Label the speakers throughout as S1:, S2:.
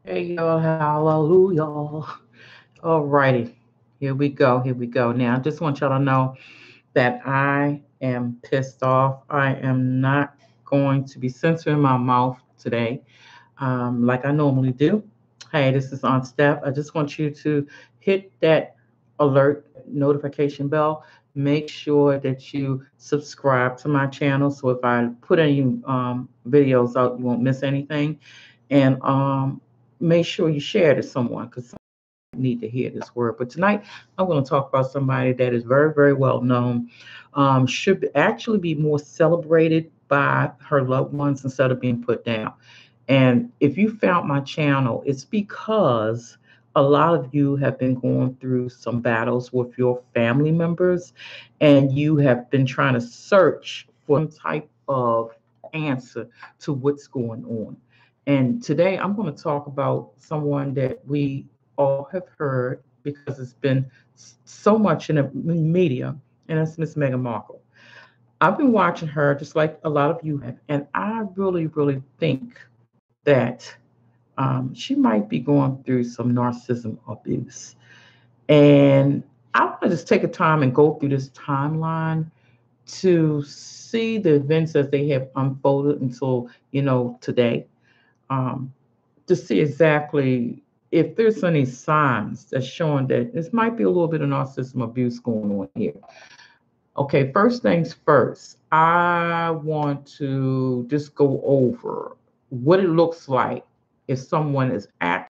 S1: Hey, y'all, hallelujah. All righty, here we go. Here we go. Now, I just want y'all to know that I am pissed off. I am not going to be censoring my mouth today like I normally do. Hey, this is on Steph. I just want you to hit that alert notification bell. Make sure that you subscribe to my channel so if I put any videos out, you won't miss anything. And make sure you share it to someone because need to hear this word. But tonight, I'm going to talk about somebody that is very, very well known, actually be more celebrated by her loved ones instead of being put down. And if you found my channel, it's because a lot of you have been going through some battles with your family members and you have been trying to search for some type of answer to what's going on. And today I'm going to talk about someone that we all have heard because it's been so much in the media, and that's Miss Meghan Markle. I've been watching her just like a lot of you have, and I really, really think that she might be going through some narcissism abuse. And I want to just take a time and go through this timeline to see the events as they have unfolded until, today, um, to see exactly if there's any signs that's showing that this might be a little bit of narcissism abuse going on here. Okay, first things first, I want to just go over what it looks like if someone is acting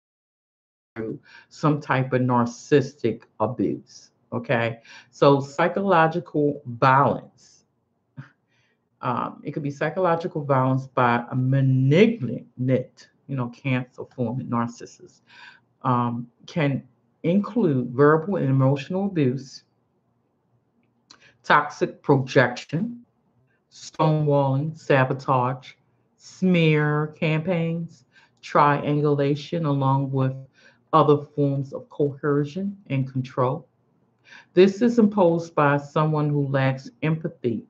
S1: through some type of narcissistic abuse. Okay, so psychological violence. It could be psychological violence by a malignant, cancer forming narcissist. Can include verbal and emotional abuse, toxic projection, stonewalling, sabotage, smear campaigns, triangulation, along with other forms of coercion and control. This is imposed by someone who lacks empathy,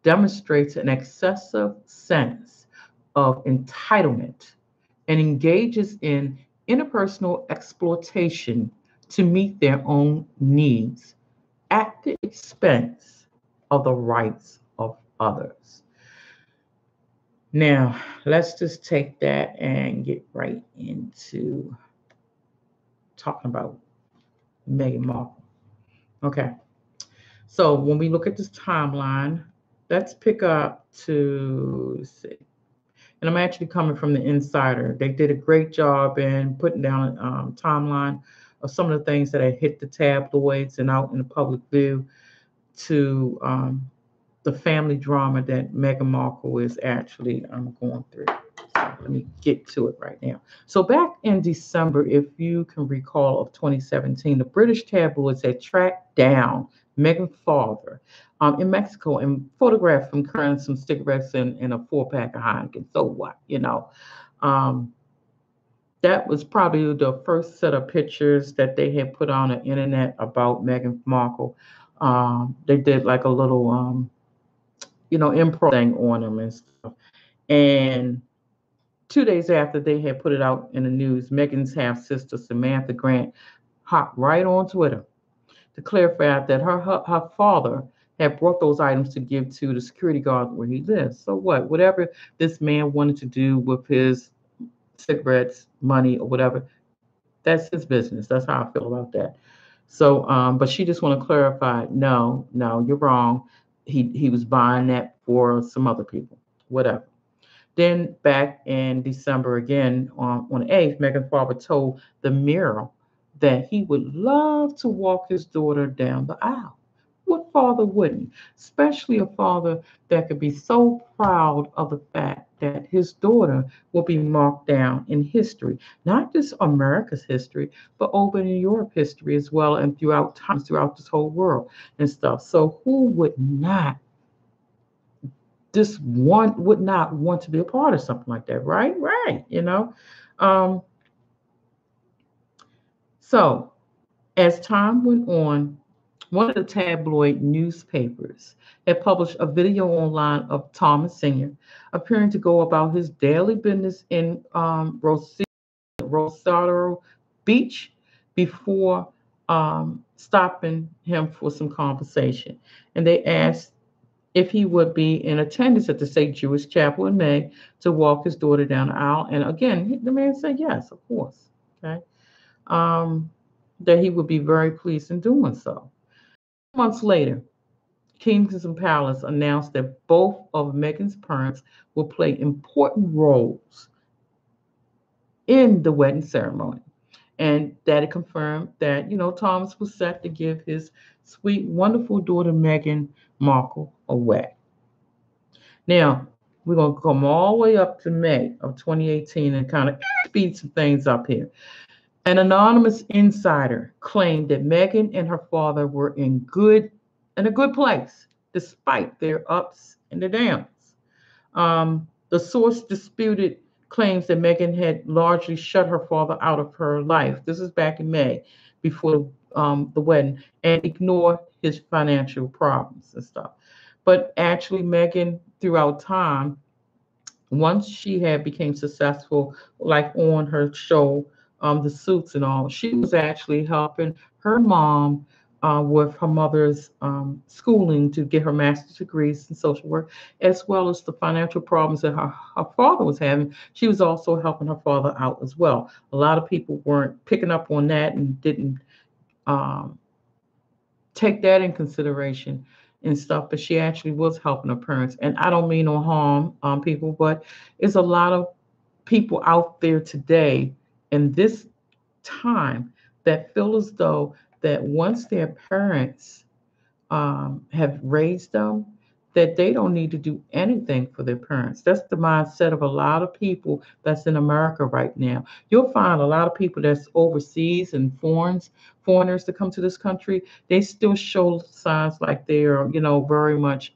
S1: demonstrates an excessive sense of entitlement, and engages in interpersonal exploitation to meet their own needs at the expense of the rights of others. Now, let's just take that and get right into talking about Meghan Markle. Okay, so when we look at this timeline, let's pick up to let's see. And I'm actually coming from the Insider. They did a great job in putting down a timeline of some of the things that had hit the tabloids and out in the public view to the family drama that Meghan Markle is actually going through. So let me get to it right now. So back in December, if you can recall, of 2017, the British tabloids had tracked down Meghan's father in Mexico and photographed him carrying some cigarettes in a 4-pack of Heineken. So what, Um, that was probably the first set of pictures that they had put on the internet about Meghan Markle. They did like a little improv thing on him and stuff. And 2 days after they had put it out in the news, Megan's half sister, Samantha Grant, hopped right on Twitter to clarify that her father had brought those items to give to the security guard where he lives. So what? Whatever this man wanted to do with his cigarettes, money, or whatever, that's his business. That's how I feel about that. So, but she just want to clarify, no, no, you're wrong. He was buying that for some other people, whatever. Then back in December again on the 8th, Megan Farber told the Mirror that he would love to walk his daughter down the aisle. What father wouldn't? Especially a father that could be so proud of the fact that his daughter will be marked down in history, not just America's history, but over in Europe history as well, and throughout times throughout this whole world and stuff. So who would not want to be a part of something like that, right? Right. Um, so as time went on, one of the tabloid newspapers had published a video online of Thomas Sr. appearing to go about his daily business in Rosario Rosado Beach before stopping him for some conversation. And they asked if he would be in attendance at the St. Jewish Chapel in May to walk his daughter down the aisle. And again, the man said yes, of course. Okay. Um, that he would be very pleased in doing so. Months later, Kensington Palace announced that both of Meghan's parents will play important roles in the wedding ceremony. And that it confirmed that, Thomas was set to give his sweet, wonderful daughter Meghan Markle away. Now, we're going to come all the way up to May of 2018 and kind of speed some things up here. An anonymous insider claimed that Meghan and her father were in a good place, despite their ups and their downs. The source disputed claims that Meghan had largely shut her father out of her life. This is back in May, before the wedding, and ignored his financial problems and stuff. But actually, Meghan, throughout time, once she had became successful, like on her show, the Suits and all, she was actually helping her mom with her mother's schooling to get her master's degrees in social work, as well as the financial problems that her father was having. She was also helping her father out as well. A lot of people weren't picking up on that and didn't um, take that in consideration and stuff, but she actually was helping her parents. And I don't mean no harm on people, but it's a lot of people out there today in this time that feel as though that once their parents have raised them, that they don't need to do anything for their parents. That's the mindset of a lot of people that's in America right now. You'll find a lot of people that's overseas and foreigners that come to this country. They still show signs like they are, very much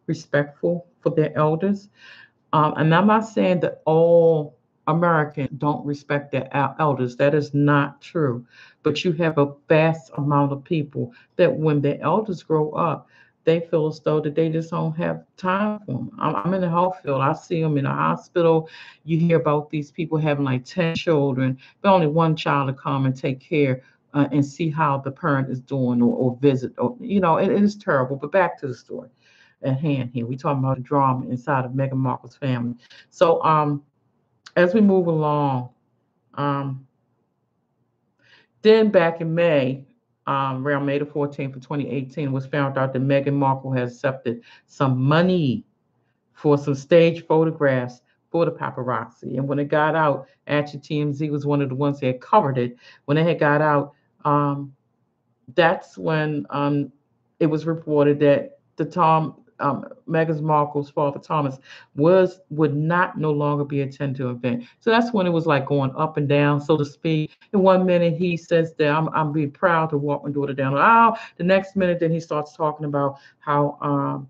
S1: respectful for their elders. And I'm not saying that all Americans don't respect their elders. That is not true. But you have a vast amount of people that when their elders grow up, they feel as though that they just don't have time for them. I'm in the health field. I see them in a hospital. You hear about these people having like 10 children, but only one child to come and take care and see how the parent is doing or visit. Or, it is terrible. But back to the story at hand here. We talking about the drama inside of Meghan Markle's family. So as we move along, um, then back in May, around May the 14th of 2018, it was found out that Meghan Markle had accepted some money for some stage photographs for the paparazzi. And when it got out, actually TMZ was one of the ones that had covered it. When it had got out, that's when it was reported that Meghan Markle's father Thomas would not no longer be attending to an event. So that's when it was like going up and down, so to speak. In one minute he says that I'm be proud to walk my daughter down the aisle. The next minute then he starts talking about how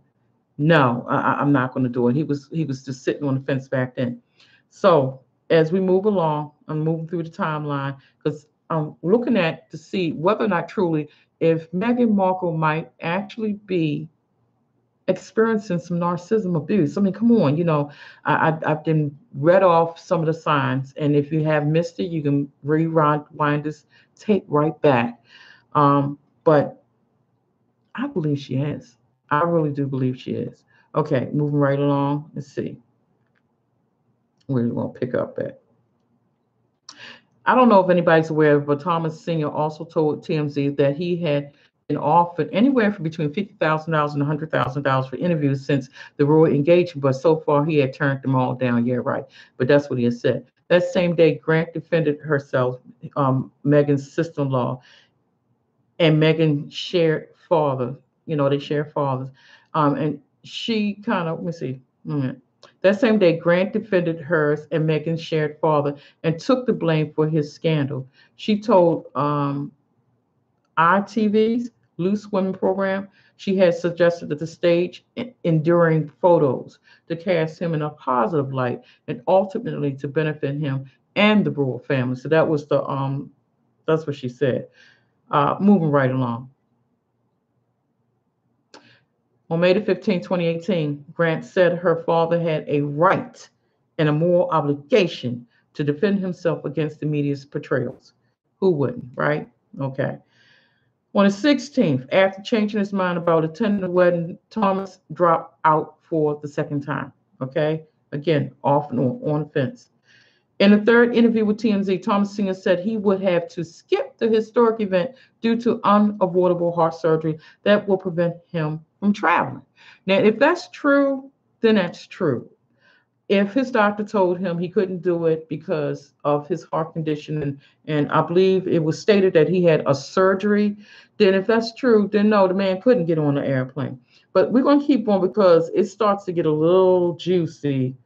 S1: no, I'm not going to do it. He was just sitting on the fence back then. So as we move along, I'm moving through the timeline because I'm looking at to see whether or not truly if Meghan Markle might actually be experiencing some narcissism abuse. I mean, come on, I've been read off some of the signs, and if you have missed it, you can rewind this tape right back. But I believe she is. I really do believe she is. Okay, moving right along. Let's see where you want to pick up at. I don't know if anybody's aware, but Thomas Sr. also told TMZ that he had been offered anywhere from between $50,000 and $100,000 for interviews since the royal engagement, but so far he had turned them all down. Yeah, right. But that's what he had said. That same day, Grant defended herself, Meghan's sister-in-law, and Meghan shared father. They share fathers. And she kind of, let me see. That same day, Grant defended hers and Meghan's shared father and took the blame for his scandal. She told ITV's Loose Women program she had suggested that the stage enduring photos to cast him in a positive light and ultimately to benefit him and the royal family. So that's what she said. Moving right along. On May the 15th, 2018, Grant said her father had a right and a moral obligation to defend himself against the media's portrayals. Who wouldn't, right? Okay. On the 16th, after changing his mind about attending the wedding, Thomas dropped out for the second time. Okay. Again, off and on the fence. In a third interview with TMZ, Thomas Sr. said he would have to skip the historic event due to unavoidable heart surgery that will prevent him from traveling. Now, if that's true, then that's true. If his doctor told him he couldn't do it because of his heart condition, and I believe it was stated that he had a surgery, then if that's true, then no, the man couldn't get on the airplane. But we're going to keep on because it starts to get a little juicy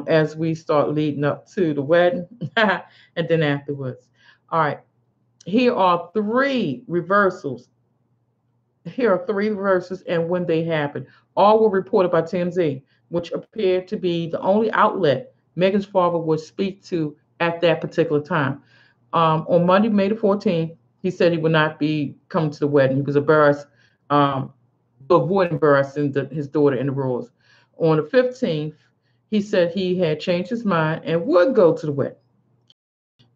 S1: as we start leading up to the wedding and then afterwards. All right, here are three reversals. Here are three reversals and when they happened. All were reported by TMZ, which appeared to be the only outlet Meghan's father would speak to at that particular time. On Monday, May the 14th, he said he would not be coming to the wedding. He was embarrassed, to avoid embarrassing his daughter in the rules. On the 15th, he said he had changed his mind and would go to the wedding.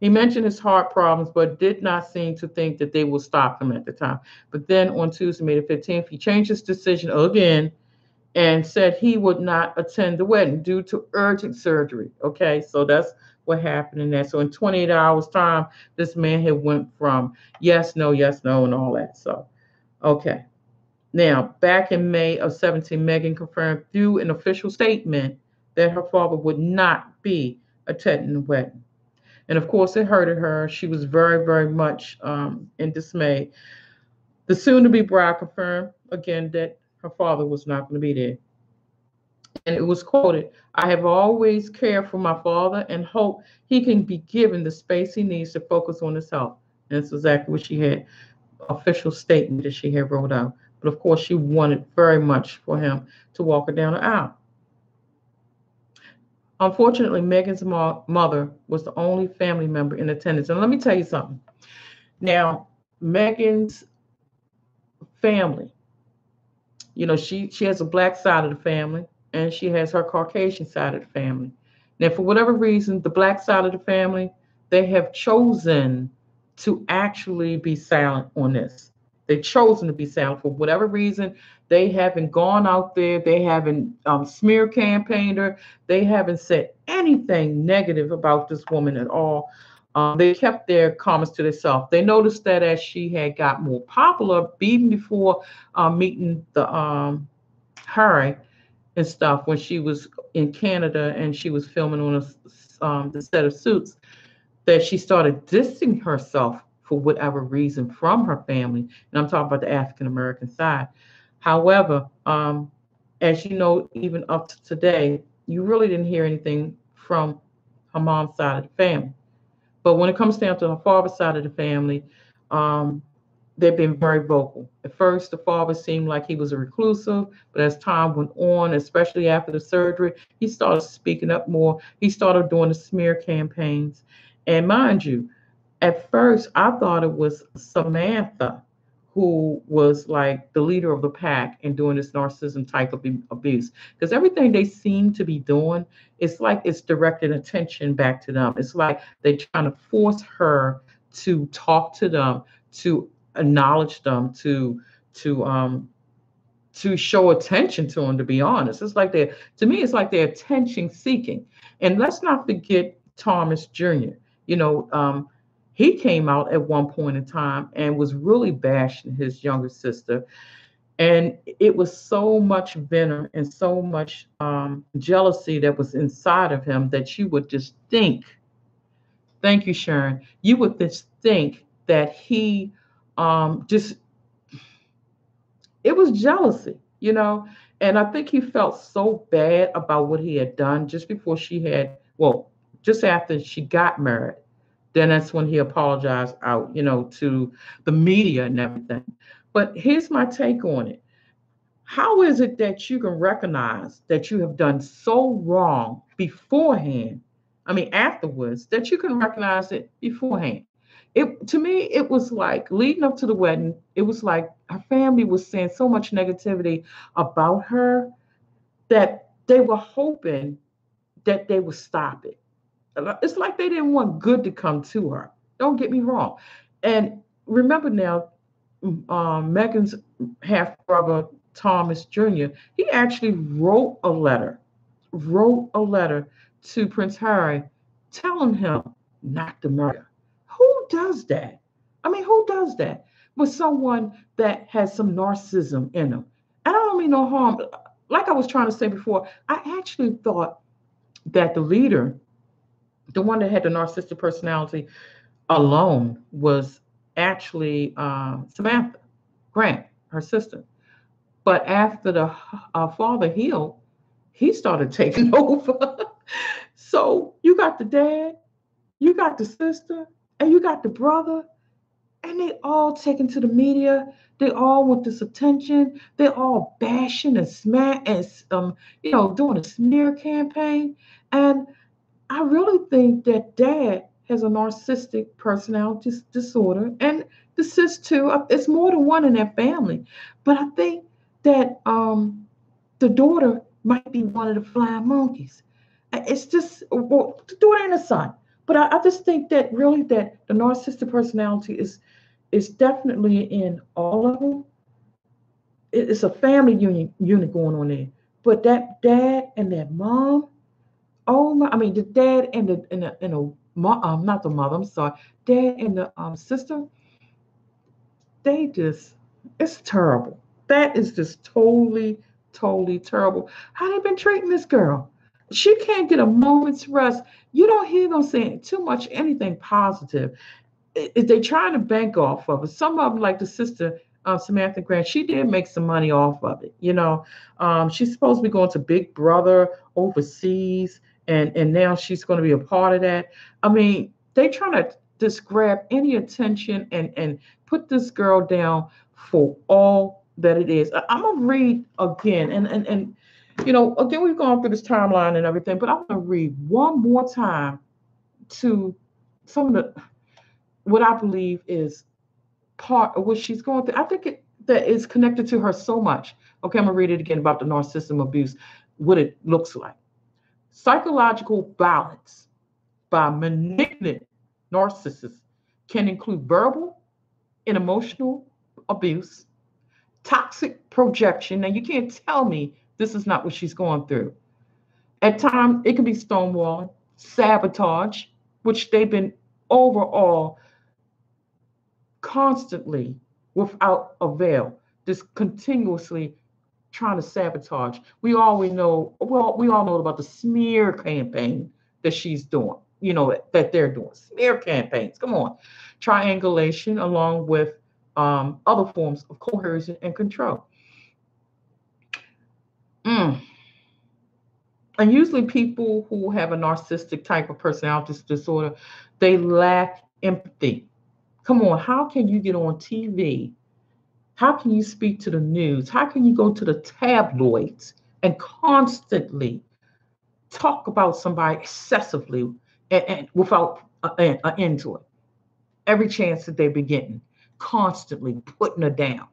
S1: He mentioned his heart problems, but did not seem to think that they would stop him at the time. But then on Tuesday, May the 15th, he changed his decision again and said he would not attend the wedding due to urgent surgery. Okay, so that's what happened in that. So in 28 hours time, this man had went from yes, no, and all that. So, okay. Now, back in May of 17, Meghan confirmed through an official statement that her father would not be attending the wedding. And of course, it hurted her. She was very, very much in dismay. The soon to be bride confirmed again that her father was not going to be there. And it was quoted, "I have always cared for my father and hope he can be given the space he needs to focus on his health." And that's exactly what she had, official statement that she had wrote out. But of course, she wanted very much for him to walk her down the aisle. Unfortunately, Meghan's mother was the only family member in attendance. And let me tell you something. Now, Meghan's family, she has a black side of the family and she has her Caucasian side of the family. Now, for whatever reason, the black side of the family, they have chosen to actually be silent on this. They've chosen to be silent for whatever reason. They haven't gone out there. They haven't smear campaigned her. They haven't said anything negative about this woman at all. They kept their comments to themselves. They noticed that as she had got more popular, even before meeting the Harry and stuff, when she was in Canada and she was filming on the set of Suits, that she started distancing herself for whatever reason from her family. And I'm talking about the African American side. However, as you know, even up to today, you really didn't hear anything from her mom's side of the family. But when it comes down to her father's side of the family, they've been very vocal. At first, the father seemed like he was a reclusive, but as time went on, especially after the surgery, he started speaking up more. He started doing the smear campaigns. And mind you, at first, I thought it was Samantha who was like the leader of the pack and doing this narcissism type of abuse. Because everything they seem to be doing, it's like it's directing attention back to them. It's like they're trying to force her to talk to them, to acknowledge them, to show attention to them. To be honest, to me, it's like they're attention seeking. And let's not forget Thomas Jr. He came out at one point in time and was really bashing his younger sister. And it was so much venom and so much jealousy that was inside of him that you would just think, thank you, Sharon, you would just think that he just, it was jealousy. And I think he felt so bad about what he had done just before just after she got married. Then that's when he apologized out, to the media and everything. But here's my take on it. How is it that you can recognize that you have done so wrong beforehand? I mean, afterwards, that you can recognize it beforehand. To me, it was like leading up to the wedding, it was like her family was saying so much negativity about her that they were hoping that they would stop it. It's like they didn't want good to come to her. Don't get me wrong. And remember now, Megan's half brother Thomas Jr. He actually wrote a letter to Prince Harry, telling him not to murder. Who does that? I mean, who does that with someone that has some narcissism in them? And I don't mean no harm. Like I was trying to say before, I actually thought that the leader, the one that had the narcissistic personality alone, was actually Samantha Grant, her sister. But after the father healed, he started taking over. So you got the dad, you got the sister, and you got the brother, and they all taken to the media. They all want this attention. They all bashing and smack and doing a smear campaign. And I really think that dad has a narcissistic personality disorder, and the sis too. It's more than one in that family, but I think that the daughter might be one of the flying monkeys. It's just, well, the daughter and the son. But I just think that really that the narcissistic personality is definitely in all of them. It's a family unit going on there. But that dad and that mom, oh my! I mean, the dad and the not the mother. I'm sorry, dad and the sister. They just, it's terrible. That is just totally, totally terrible. How they been treating this girl? She can't get a moment's rest. You don't hear them saying too much anything positive. They trying to bank off of it. Some of them, like the sister Samantha Grant, she did make some money off of it. She's supposed to be going to Big Brother overseas, and now she's going to be a part of that. I mean, they trying to just grab any attention and put this girl down for all that it is. I'm gonna read again, and again, we've gone through this timeline and everything, but I'm gonna read one more time to some of the what I believe is part of what she's going through. I think that is connected to her so much. Okay, I'm gonna read it again about the narcissism abuse, what it looks like. Psychological balance by malignant narcissists can include verbal and emotional abuse, toxic projection. Now, you can't tell me this is not what she's going through. At times, it can be stonewalling, sabotage, which they've been overall constantly without avail, just continuously trying to sabotage. We all know about the smear campaign that she's doing, that they're doing. Smear campaigns. Come on. Triangulation along with other forms of coercion and control. Mm. And usually people who have a narcissistic type of personality disorder, they lack empathy. Come on, how can you get on TV? How can you speak to the news? How can you go to the tabloids and constantly talk about somebody excessively and without an end to it? Every chance that they're getting, constantly putting her down.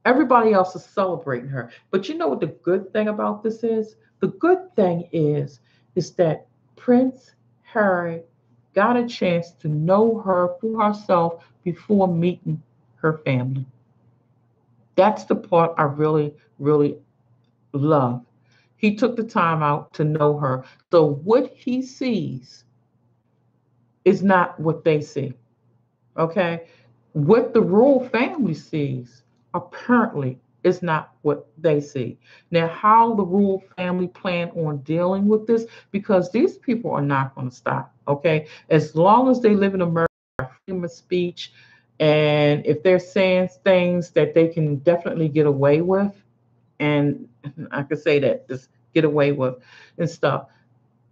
S1: Everybody else is celebrating her. But you know what the good thing about this is? The good thing is that Prince Harry got a chance to know her for herself before meeting her family. That's the part I really, really love. He took the time out to know her. So what he sees is not what they see. Okay? What the royal family sees apparently is not what they see. Now, how the royal family plan on dealing with this, because these people are not going to stop. Okay? As long as they live in America, freedom of speech, and if they're saying things that they can definitely get away with, and I could say that, just get away with and stuff,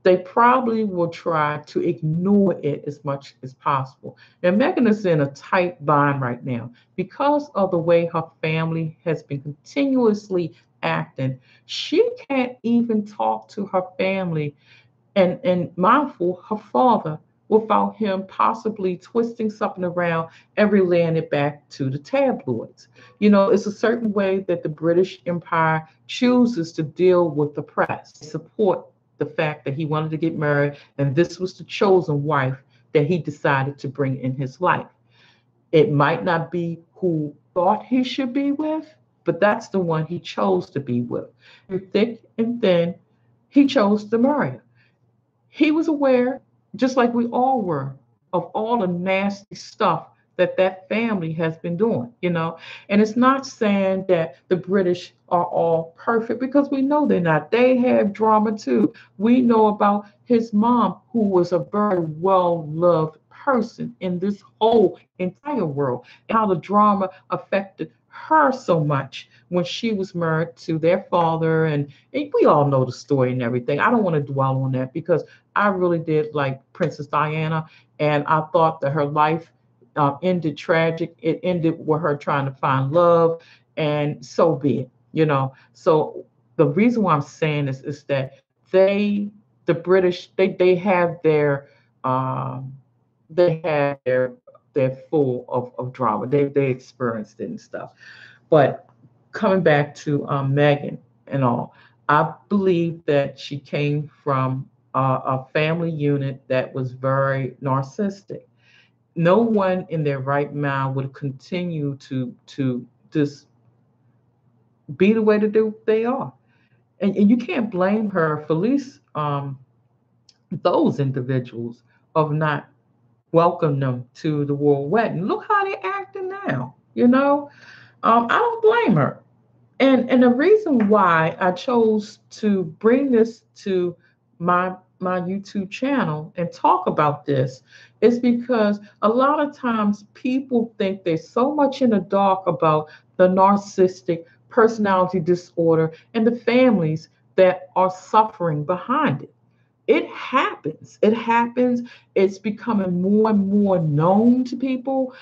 S1: they probably will try to ignore it as much as possible. Now, Meghan is in a tight bind right now because of the way her family has been continuously acting. She can't even talk to her family and mindful her father without him possibly twisting something around and relaying it back to the tabloids. It's a certain way that the British Empire chooses to deal with the press, support the fact that he wanted to get married, and this was the chosen wife that he decided to bring in his life. It might not be who thought he should be with, but that's the one he chose to be with. Through thick and thin, he chose to marry her. He was aware, just like we all were, of all the nasty stuff that that family has been doing. And it's not saying that the British are all perfect because we know they're not. They have drama too. We know about his mom, who was a very well loved person in this whole entire world, and how the drama affected her so much when she was married to their father. And we all know the story and everything. I don't want to dwell on that because I really did like Princess Diana, and I thought that her life ended tragic. It ended with her trying to find love, and so be it. So the reason why I'm saying this is that they, the British, um, they have they're full of drama. They experienced it and stuff. But coming back to Megan and all, I believe that she came from a family unit that was very narcissistic. No one in their right mind would continue to just be the way that they are. And you can't blame her for at least those individuals of not welcome them to the royal wedding. Look how they're acting now. I don't blame her. And the reason why I chose to bring this to my YouTube channel and talk about this is because a lot of times people think they're so much in the dark about the narcissistic personality disorder and the families that are suffering behind it. It happens. It happens. It's becoming more and more known to people.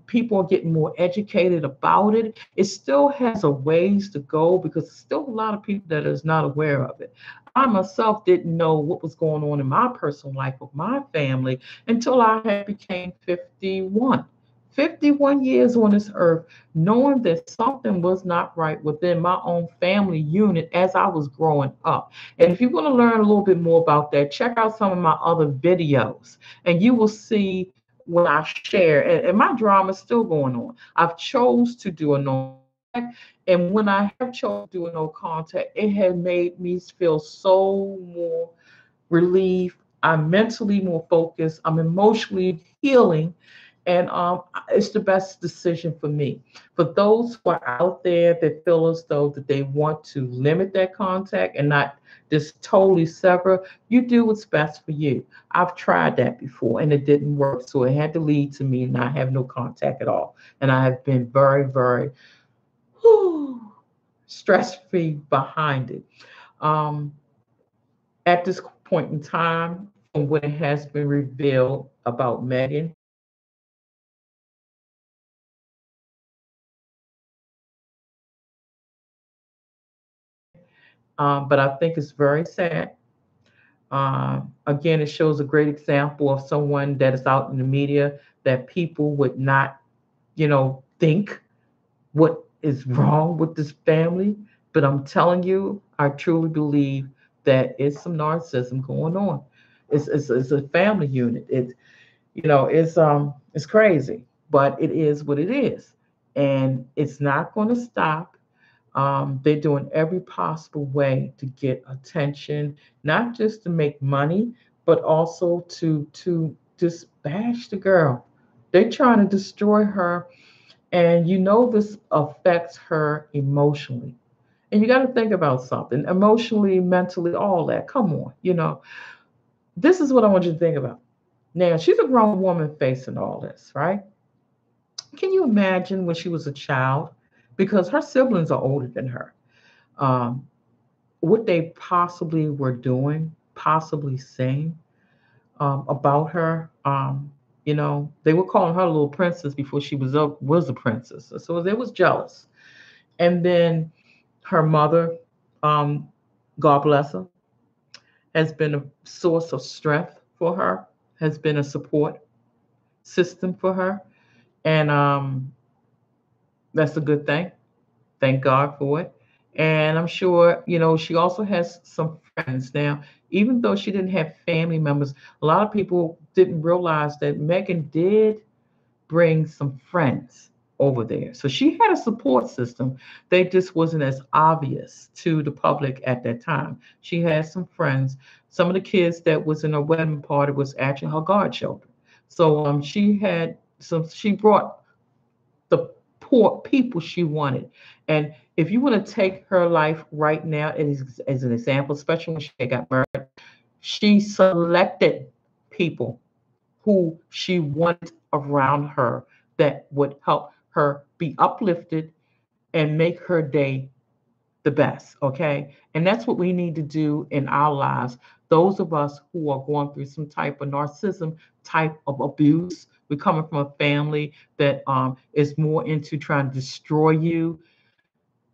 S1: People are getting more educated about it. It still has a ways to go because there's still a lot of people that is not aware of it. I myself didn't know what was going on in my personal life with my family until I had became 51. 51 years on this earth, knowing that something was not right within my own family unit as I was growing up. And if you want to learn a little bit more about that, check out some of my other videos and you will see when I share. And my drama is still going on. I've chose to do a no contact. And when I have chosen to do a no contact, it has made me feel so more relieved. I'm mentally more focused. I'm emotionally healing, and it's the best decision for me. For those who are out there that feel as though that they want to limit that contact and not just totally sever, you do what's best for you. I've tried that before and it didn't work, so it had to lead to me not having no contact at all. And I have been very, very stress free behind it. Um, at this point in time, from what has been revealed about Megan, but I think it's very sad. Again, it shows a great example of someone that is out in the media that people would not, think what is wrong with this family. But I'm telling you, I truly believe that it's some narcissism going on. It's a family unit. It's crazy, but it is what it is, and it's not going to stop. They're doing every possible way to get attention, not just to make money, but also to just bash the girl. They're trying to destroy her, and this affects her emotionally. And you got to think about something emotionally, mentally, all that. Come on, this is what I want you to think about. Now, she's a grown woman facing all this, right? Can you imagine when she was a child? Because her siblings are older than her. Um, what they possibly were doing, possibly saying about her. They were calling her a little princess before she was a princess. So they was jealous. And then her mother, um, God bless her, has been a source of strength for her, has been a support system for her. And that's a good thing. Thank God for it. And I'm sure, she also has some friends. Now, even though she didn't have family members, a lot of people didn't realize that Megan did bring some friends over there. So she had a support system. They just wasn't as obvious to the public at that time. She had some friends. Some of the kids that was in her wedding party was actually her godchildren. So she brought the poor people she wanted. And if you want to take her life right now as an example, especially when she got married, she selected people who she wanted around her that would help her be uplifted and make her day the best. Okay. And that's what we need to do in our lives. Those of us who are going through some type of narcissism, type of abuse, we're coming from a family that is more into trying to destroy you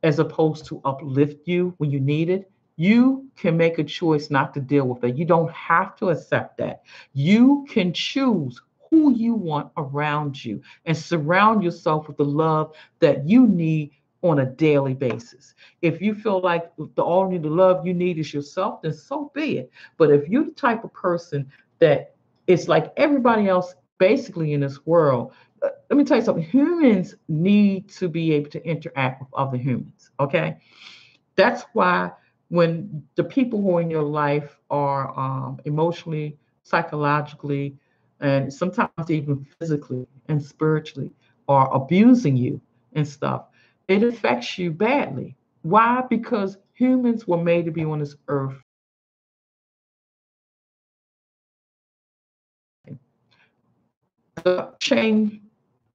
S1: as opposed to uplift you when you need it. You can make a choice not to deal with it. You don't have to accept that. You can choose who you want around you and surround yourself with the love that you need on a daily basis. If you feel like the only the love you need is yourself, then so be it. But if you're the type of person that it's like everybody else basically in this world, let me tell you something. Humans need to be able to interact with other humans. Okay, that's why when the people who are in your life are emotionally, psychologically, and sometimes even physically and spiritually are abusing you and stuff, it affects you badly. Why? Because humans were made to be on this earth. The chain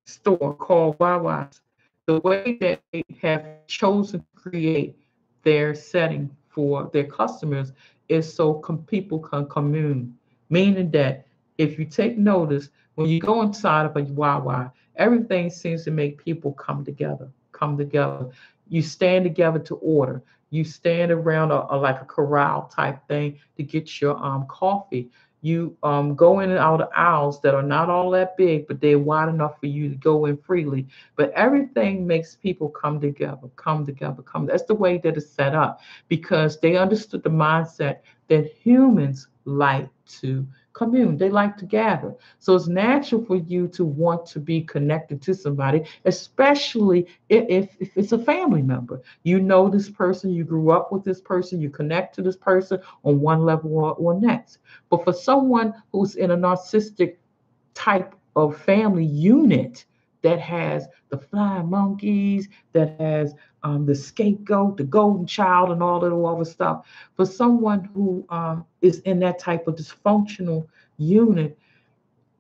S1: store called Wawa's, the way that they have chosen to create their setting for their customers is so people can commune. Meaning that if you take notice, when you go inside of a Wawa, everything seems to make people come together, come together. You stand together to order. You stand around like a corral type thing to get your coffee. You go in and out of aisles that are not all that big, but they're wide enough for you to go in freely. But everything makes people come together, come together, come. That's the way that it's set up because they understood the mindset that humans like to commune, they like to gather. So it's natural for you to want to be connected to somebody, especially if it's a family member. You know this person, you grew up with this person, you connect to this person on one level or next. But for someone who's in a narcissistic type of family unit that has the flying monkeys, that has the scapegoat, the golden child, and all that other stuff, for someone who is in that type of dysfunctional unit,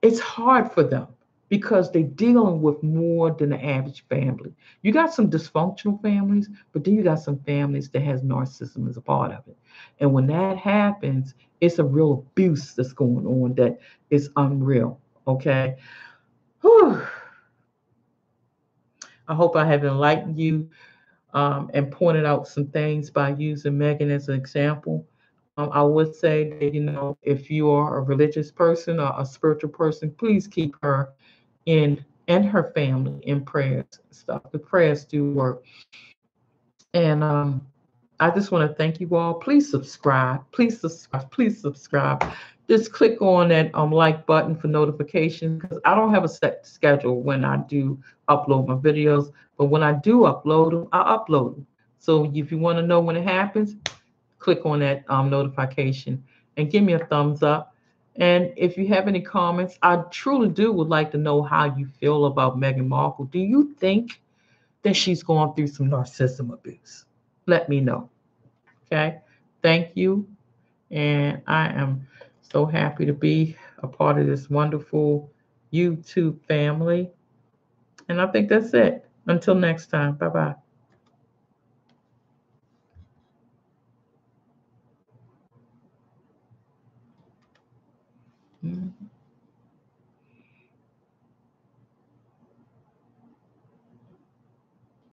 S1: it's hard for them because they're dealing with more than the average family. You got some dysfunctional families, but then you got some families that has narcissism as a part of it. And when that happens, it's a real abuse that's going on that is unreal. Okay. Whew. I hope I have enlightened you and pointed out some things by using Megan as an example. I would say that, if you are a religious person or a spiritual person, please keep her in and her family in prayers and stuff. The prayers do work. And I just want to thank you all. Please subscribe. Please subscribe. Please subscribe. Just click on that like button for notifications because I don't have a set schedule when I do upload my videos. But when I do upload them, I upload them. So if you want to know when it happens, click on that notification and give me a thumbs up. And if you have any comments, I truly do would like to know how you feel about Meghan Markle. Do you think that she's going through some narcissism abuse? Let me know. Okay. Thank you. And I am so happy to be a part of this wonderful YouTube family. And I think that's it. Until next time. Bye bye.